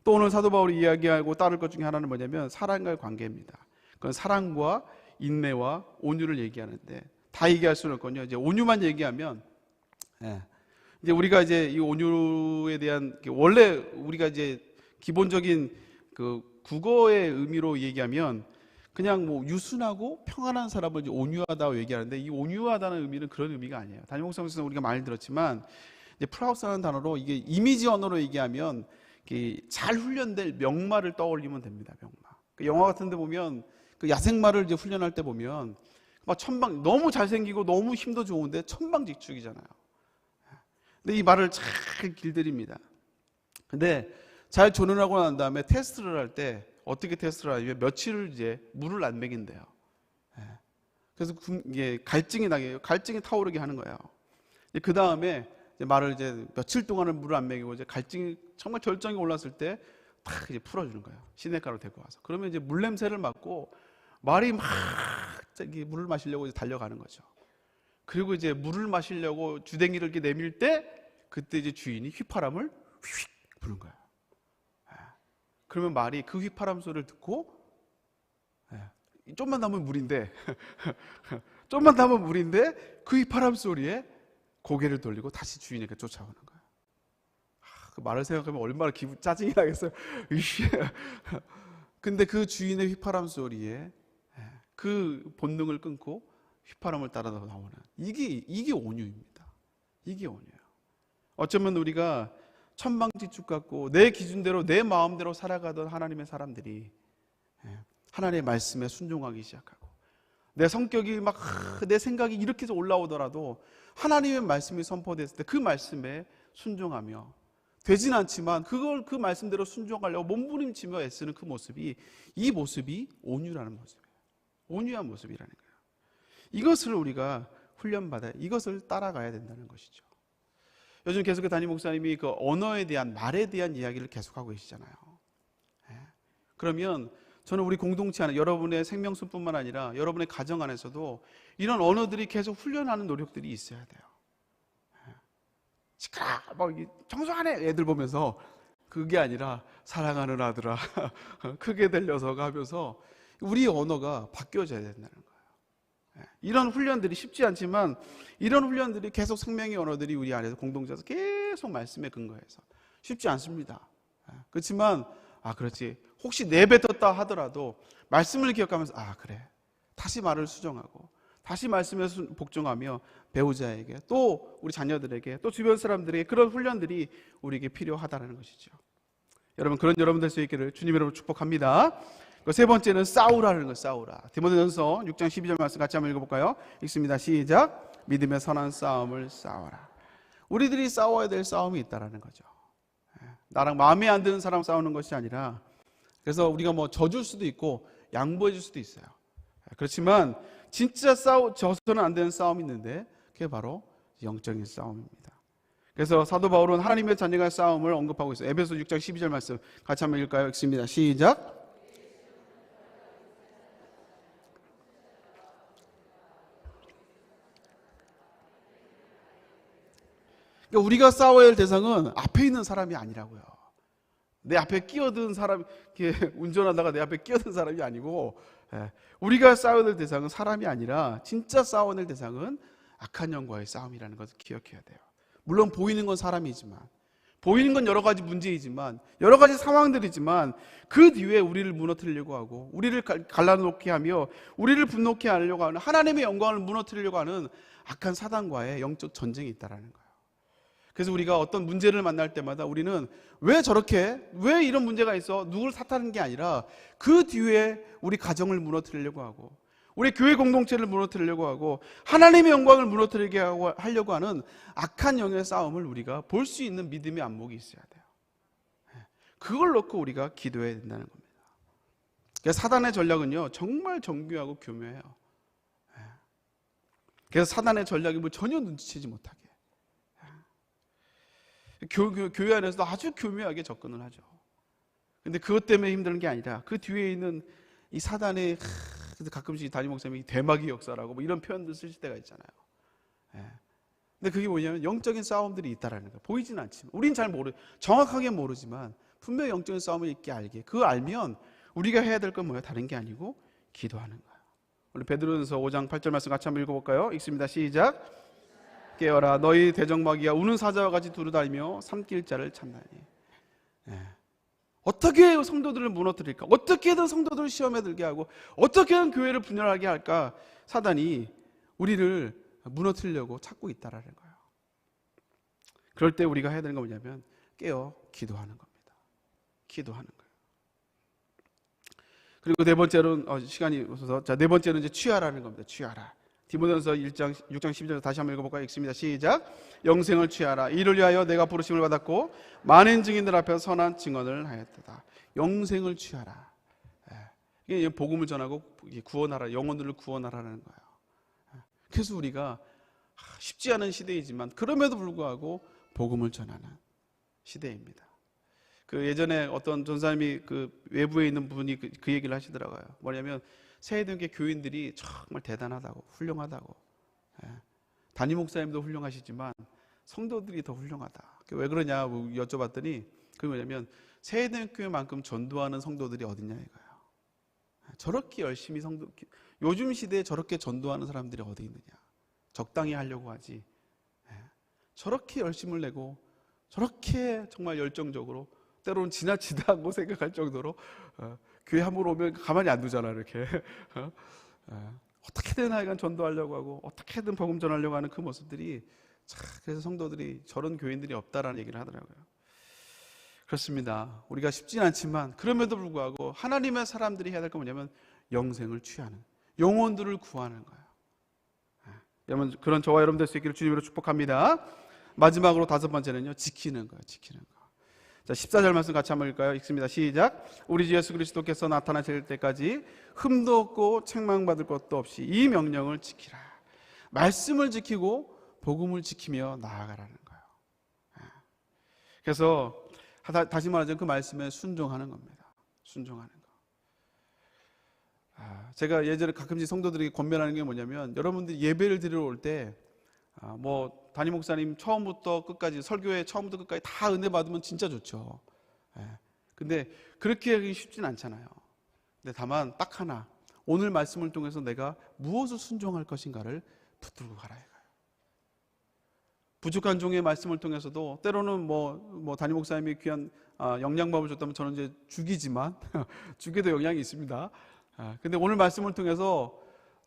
또 오늘 사도 바울이 이야기하고 따를 것 중에 하나는 뭐냐면 사랑과의 관계입니다. 그건 사랑과 인내와 온유를 얘기하는데 다 얘기할 수는 없거든요. 이제 온유만 얘기하면 이제 우리가 이제 이 온유에 대한 원래 우리가 이제 기본적인 그 국어의 의미로 얘기하면 그냥 뭐 유순하고 평안한 사람을 이제 온유하다고 얘기하는데 이 온유하다는 의미는 그런 의미가 아니에요. 담임 목사님께서 우리가 많이 들었지만 이제 프라우스라는 단어로 이게 이미지 언어로 얘기하면 잘 훈련될 명마를 떠올리면 됩니다. 명마. 그 영화 같은데 보면 그 야생마를 이제 훈련할 때 보면 막 너무 잘생기고 너무 힘도 좋은데 천방지축이잖아요. 근데 이 말을 잘 길들입니다. 근데 잘 조련하고 난 다음에 테스트를 할 때 어떻게 테스트를 하냐면 며칠을 이제 물을 안 먹인대요. 그래서 이게 갈증이 타오르게 하는 거예요. 그 다음에 말을 이제 며칠 동안은 물을 안 먹이고 이제 갈증이 정말 결정이 올랐을 때 탁 이제 풀어주는 거예요. 시냇가로 데리고 와서. 그러면 이제 물 냄새를 맡고 말이 막 물을 마시려고 이제 달려가는 거죠. 그리고 이제 물을 마시려고 주댕이를 이렇게 내밀 때 그때 이제 주인이 휘파람을 휙 부는 거예요. 그러면 말이 그 휘파람 소리를 듣고 좀만 남으면 물인데 좀만 남으면 물인데 그 휘파람 소리에 고개를 돌리고 다시 주인에게 쫓아오는 거예요. 그 말을 생각하면 얼마나 짜증이 나겠어요. 근데 그 주인의 휘파람 소리에 그 본능을 끊고 휘파람을 따라 나오는 이게 온유입니다. 이게 온유예요. 어쩌면 우리가 천방지축 같고 내 기준대로 내 마음대로 살아가던 하나님의 사람들이 하나님의 말씀에 순종하기 시작하고 내 성격이 막 내 생각이 이렇게 해서 올라오더라도 하나님의 말씀이 선포됐을 때 그 말씀에 순종하며 되진 않지만 그걸 그 말씀대로 순종하려고 몸부림치며 애쓰는 그 모습이 이 모습이 온유라는 모습이에요. 온유한 모습이라는 거예요. 이것을 우리가 훈련받아 이것을 따라가야 된다는 것이죠. 요즘 계속 담임 목사님이 그 언어에 대한 말에 대한 이야기를 계속하고 계시잖아요. 그러면 저는 우리 공동체 안에 여러분의 생명수뿐만 아니라 여러분의 가정 안에서도 이런 언어들이 계속 훈련하는 노력들이 있어야 돼요. 시끄러, 청소하네 애들 보면서 그게 아니라 사랑하는 아들아 크게 들려서가 하면서 우리 언어가 바뀌어져야 된다는 거예요. 이런 훈련들이 쉽지 않지만 이런 훈련들이 계속 생명의 언어들이 우리 안에서 공동체에서 계속 말씀에 근거해서 쉽지 않습니다. 그렇지만 그렇지 혹시 내뱉었다 하더라도 말씀을 기억하면서 그래 다시 말을 수정하고 다시 말씀에 복종하며 배우자에게 또 우리 자녀들에게 또 주변 사람들에게 그런 훈련들이 우리에게 필요하다는 것이죠. 여러분 그런 여러분 될 수 있기를 주님 이름으로 축복합니다. 세 번째는 싸우라는 거 싸우라. 디모데전서 6장 12절 말씀 같이 한번 읽어볼까요? 읽습니다. 시작. 믿음의 선한 싸움을 싸워라. 우리들이 싸워야 될 싸움이 있다라는 거죠. 나랑 마음에 안 드는 사람 싸우는 것이 아니라 그래서 우리가 뭐 져줄 수도 있고 양보해 줄 수도 있어요. 그렇지만 진짜 져서는 안 되는 싸움이 있는데 그게 바로 영적인 싸움입니다. 그래서 사도 바울은 하나님의 자녀의 싸움을 언급하고 있어요. 에베소 6장 12절 말씀 같이 한번 읽을까요? 읽습니다. 시작. 그러니까 우리가 싸워야 할 대상은 앞에 있는 사람이 아니라고요. 내 앞에 끼어든 사람, 운전하다가 내 앞에 끼어든 사람이 아니고, 우리가 싸워야 될 대상은 사람이 아니라 진짜 싸워야 될 대상은 악한 영과의 싸움이라는 것을 기억해야 돼요. 물론 보이는 건 사람이지만, 보이는 건 여러 가지 문제이지만, 여러 가지 상황들이지만, 그 뒤에 우리를 무너뜨리려고 하고, 우리를 갈라놓게 하며, 우리를 분노케 하려고 하는, 하나님의 영광을 무너뜨리려고 하는 악한 사단과의 영적 전쟁이 있다는 거예요. 그래서 우리가 어떤 문제를 만날 때마다 우리는 왜 이런 문제가 있어? 누굴 탓하는 게 아니라 그 뒤에 우리 가정을 무너뜨리려고 하고, 우리 교회 공동체를 무너뜨리려고 하고, 하나님의 영광을 무너뜨리게 하려고 하는 악한 영의 싸움을 우리가 볼 수 있는 믿음의 안목이 있어야 돼요. 그걸 놓고 우리가 기도해야 된다는 겁니다. 그래서 사단의 전략은요, 정말 정교하고 교묘해요. 그래서 사단의 전략이 전혀 눈치채지 못하게, 교회 안에서도 아주 교묘하게 접근을 하죠. 근데 그것 때문에 힘든 게 아니라 그 뒤에 있는 이 사단의, 가끔씩 담임 목사님이 대마귀 역사라고 이런 표현들 쓰실 때가 있잖아요. 근데 그게 뭐냐면 영적인 싸움들이 있다라는 거예요. 보이진 않지만, 우린 정확하게 모르지만 분명히 영적인 싸움을 있게 알게. 그거 알면 우리가 해야 될 건 뭐예요? 다른 게 아니고 기도하는 거예요. 우리 베드로전서 5장 8절 말씀 같이 한번 읽어볼까요? 읽습니다. 시작. 깨어라, 너희 대적마귀야 우는 사자와 같이 두루다니며 삼킬 자를 찾나니. 어떻게 성도들을 무너뜨릴까? 어떻게든 성도들을 시험에 들게 하고, 어떻게든 교회를 분열하게 할까? 사단이 우리를 무너뜨리려고 찾고 있다라는 거예요. 그럴 때 우리가 해야 되는 건 뭐냐면 깨어 기도하는 겁니다. 기도하는 거예요. 그리고 네 번째로는 시간이 없어서, 네 번째는 이제 취하라는 겁니다. 취하라. 디모데전서 6장 12절 다시 한번 읽어볼까요? 읽습니다. 시작. 영생을 취하라. 이를 위하여 내가 부르심을 받았고 많은 증인들 앞에서 선한 증언을 하였다. 영생을 취하라. 이게 복음을 전하고 구원하라, 영혼들을 구원하라는 거예요. 그래서 우리가 쉽지 않은 시대이지만 그럼에도 불구하고 복음을 전하는 시대입니다. 예전에 어떤 전사님이 외부에 있는 분이 그 얘기를 하시더라고요. 뭐냐면 새해등교 교인들이 정말 대단하다고, 훌륭하다고. 담임 목사님도 훌륭하시지만 성도들이 더 훌륭하다. 왜 그러냐 여쭤봤더니 그게 뭐냐면 새해등교회만큼 전도하는 성도들이 어딨냐 이거예요. 저렇게 열심히 요즘 시대에 저렇게 전도하는 사람들이 어디 있느냐. 적당히 하려고 하지. 저렇게 열심을 내고 저렇게 정말 열정적으로, 때로는 지나치다고 생각할 정도로 교회 한번 오면 가만히 안 두잖아 이렇게. 어떻게든 하여간 전도하려고 하고 어떻게든 복음 전하려고 하는 그 모습들이, 그래서 성도들이 저런 교인들이 없다라는 얘기를 하더라고요. 그렇습니다. 우리가 쉽진 않지만 그럼에도 불구하고 하나님의 사람들이 해야 될 건 뭐냐면 영생을 취하는, 영혼들을 구하는 거예요. 여러분, 그런 저와 여러분 될 수 있기를 주님으로 축복합니다. 마지막으로 다섯 번째는요, 지키는 거예요. 지키는 거. 자, 14절 말씀 같이 한번 읽을까요? 읽습니다. 시작. 우리 주 예수 그리스도께서 나타나실 때까지 흠도 없고 책망받을 것도 없이 이 명령을 지키라. 말씀을 지키고 복음을 지키며 나아가라는 거예요. 그래서 다시 말하자면 그 말씀에 순종하는 겁니다. 순종하는 거. 제가 예전에 가끔씩 성도들에게 권면하는 게 뭐냐면, 여러분들이 예배를 드리러 올 때 담임 목사님 처음부터 끝까지, 설교회 처음부터 끝까지 다 은혜 받으면 진짜 좋죠. 근데 그렇게 하기 쉽진 않잖아요. 근데 다만 딱 하나, 오늘 말씀을 통해서 내가 무엇을 순종할 것인가를 붙들고 가라 이거예요. 부족한 종의 말씀을 통해서도 때로는 담임 목사님이 귀한 영양밥을 줬다면 저는 이제 죽이지만 죽에도 영향이 있습니다. 근데 오늘 말씀을 통해서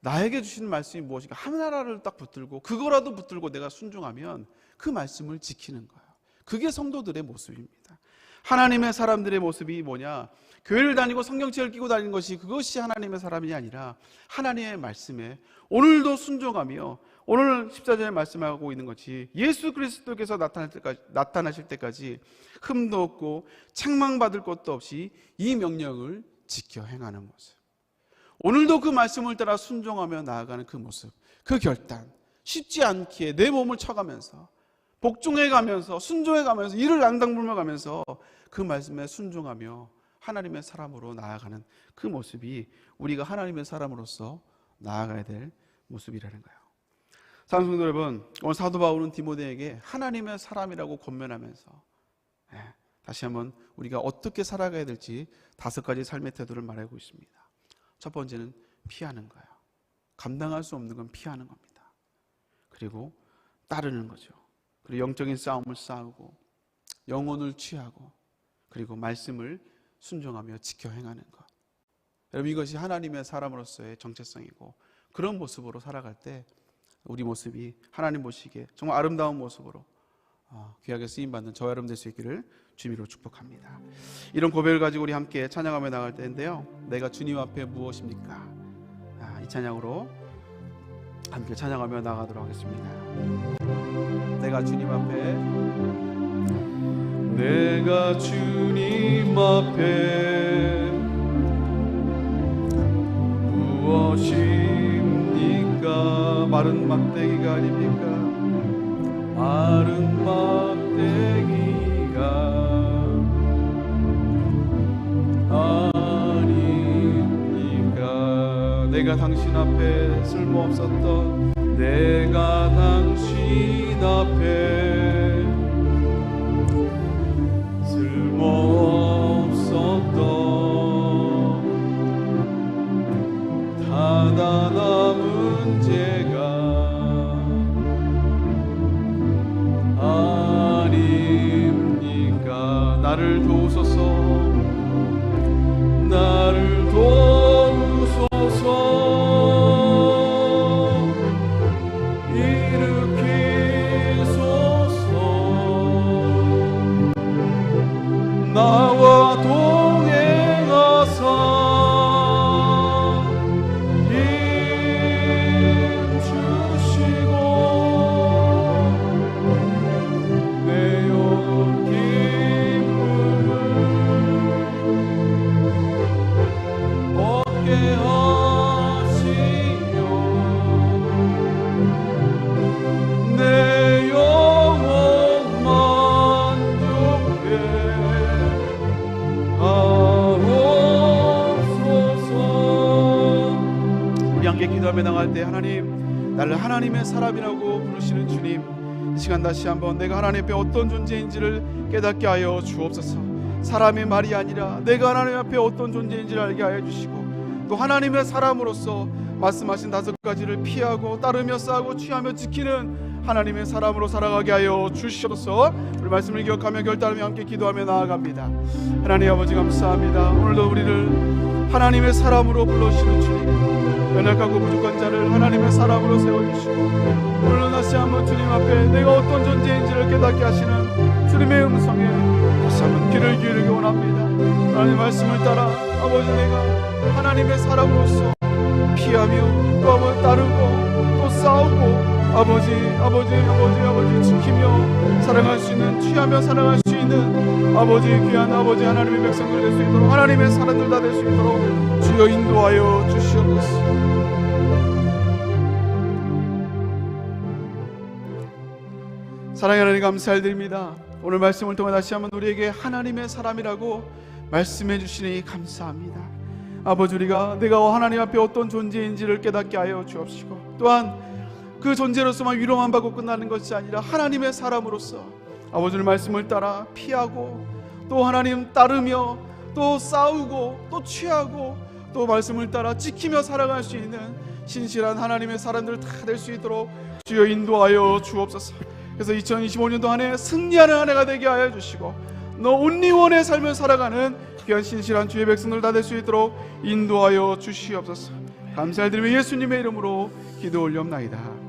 나에게 주시는 말씀이 무엇인가 하나를 딱 붙들고, 그거라도 붙들고 내가 순종하면 그 말씀을 지키는 거예요. 그게 성도들의 모습입니다. 하나님의 사람들의 모습이 뭐냐? 교회를 다니고 성경책을 끼고 다니는 것이, 그것이 하나님의 사람이 아니라 하나님의 말씀에 오늘도 순종하며, 오늘 14절에 말씀하고 있는 것이 예수 그리스도께서 나타나실 때까지 흠도 없고 책망받을 것도 없이 이 명령을 지켜 행하는 모습. 오늘도 그 말씀을 따라 순종하며 나아가는 그 모습, 그 결단, 쉽지 않기에 내 몸을 쳐가면서 복종해가면서 순종해가면서 이를 앙당불명하면서 그 말씀에 순종하며 하나님의 사람으로 나아가는 그 모습이 우리가 하나님의 사람으로서 나아가야 될 모습이라는 거예요. 사랑하는 성도 여러분, 오늘 사도 바울은 디모데에게 하나님의 사람이라고 권면하면서 다시 한번 우리가 어떻게 살아가야 될지 5가지 삶의 태도를 말하고 있습니다. 첫 번째는 피하는 거예요. 감당할 수 없는 건 피하는 겁니다. 그리고 따르는 거죠. 그리고 영적인 싸움을 싸우고 영혼을 취하고 그리고 말씀을 순종하며 지켜 행하는 것. 여러분, 이것이 하나님의 사람으로서의 정체성이고, 그런 모습으로 살아갈 때 우리 모습이 하나님 보시기에 정말 아름다운 모습으로 귀하게 쓰임받는 저와 여러분 될 수 있기를 주님으로 축복합니다. 이런 고백을 가지고 우리 함께 찬양하며 나갈 때인데요, 내가 주님 앞에 무엇입니까? 이 찬양으로 함께 찬양하며 나가도록 하겠습니다. 내가 주님 앞에, 내가 주님 앞에 무엇입니까? 마른 막대기가 아닙니까? 마른 막대기가 아닙니까? 내가 당신 앞에 쓸모없었던, 내가 당신 앞에 쓸모없었던 단 하나 문제가 아닙니까? 나를 도우소서, 나를 도우소서. 나와 동행하사 힘 주시고 내 영혼 기쁨을 얻게 하시며 내 영혼 만족해 우리 함께 기도하며 나갈 때, 하나님, 나를 하나님의 사람이라고 부르시는 주님, 이 시간 다시 한번 내가 하나님 앞에 어떤 존재인지를 깨닫게 하여 주옵소서. 사람의 말이 아니라 내가 하나님 앞에 어떤 존재인지를 알게 하여 주시고, 또 하나님의 사람으로서 말씀하신 5가지를 피하고 따르며 싸우고 취하며 지키는 하나님의 사람으로 살아가게 하여 주시옵소서. 우리 말씀을 기억하며 결단하며 함께 기도하며 나아갑니다. 하나님 아버지, 감사합니다. 오늘도 우리를 하나님의 사람으로 불러주시는 주님, 연약하고 부족한 자를 하나님의 사람으로 세워주시고, 오늘도 다시 한번 주님 앞에 내가 어떤 존재인지를 깨닫게 하시는 주님의 음성에 다시 한번 귀를 기울이기 원합니다. 하나님의 말씀을 따라 아버지, 내가 하나님의 사람으로서 피하며 또 한번 따르고 또 싸우고 아버지 지키며 살아갈 수 있는, 취하며 살아갈 수 있는 아버지, 귀한 아버지 하나님의 백성들 될 수 있도록, 하나님의 사람들 다 될 수 있도록 주여 인도하여 주시옵소서. 사랑의 하나님, 감사드립니다. 오늘 말씀을 통해 다시 한번 우리에게 하나님의 사람이라고 말씀해 주시니 감사합니다. 아버지, 우리가 내가 하나님 앞에 어떤 존재인지를 깨닫게 하여 주옵시고, 또한 그 존재로서만 위로만 받고 끝나는 것이 아니라 하나님의 사람으로서 아버지의 말씀을 따라 피하고 또 하나님 따르며 또 싸우고 또 취하고 또 말씀을 따라 지키며 살아갈 수 있는 신실한 하나님의 사람들 다 될 수 있도록 주여 인도하여 주옵소서. 그래서 2025년도 한 해 승리하는 한 해가 되게 하여 주시고, 너 온리원의 삶을 살아가는 귀한 신실한 주의 백성들 다 될 수 있도록 인도하여 주시옵소서. 감사드리며 예수님의 이름으로 기도 올리옵나이다.